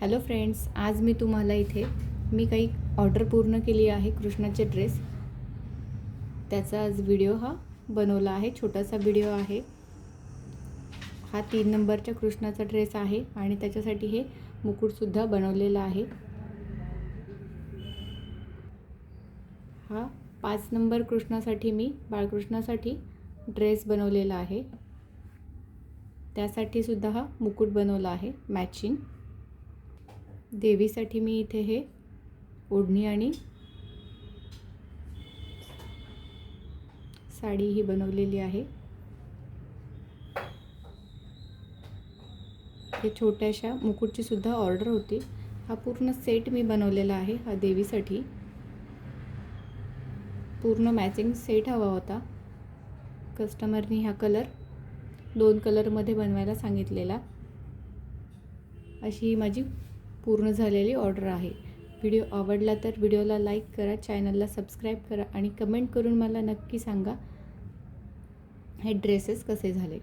Hello friends, आज मी तुम्हाला इथे काही ऑर्डर पूर्ण केली आहे कृष्णाचे ड्रेस, त्याचा आज व्हिडिओ हा बनवला आहे। छोटासा व्हिडिओ आहे हा। 3 नंबरच्या कृष्णाचा ड्रेस आहे आणि त्याच्यासाठी हे मुकुटसुद्धा बनवलेला आहे। हा 5 नंबर कृष्णासाठी मी बाळकृष्णासाठी ड्रेस बनवलेला आहे, त्यासाठी सुद्धा हा मुकुट बनवला आहे मॅचिंग। देवीसाठी मी इथे हे ओढणी आणि साडी ही बनवलेली आहे। हे छोट्याशा मुकुटची सुद्धा ऑर्डर होती। हा पूर्ण सेट मी बनवलेला आहे। हा देवीसाठी पूर्ण मॅचिंग सेट हवा होता। कस्टमरनी हा कलर 2 कलरमध्ये बनवायला सांगितलेला। अशी ही माझी पूर्ण झालेली ऑर्डर आहे। व्हिडिओ आवडला तर व्हिडिओला लाईक करा, चॅनलला सबस्क्राईब करा आणि कमेंट करून मला नक्की सांगा हे ड्रेसेस कसे झाले।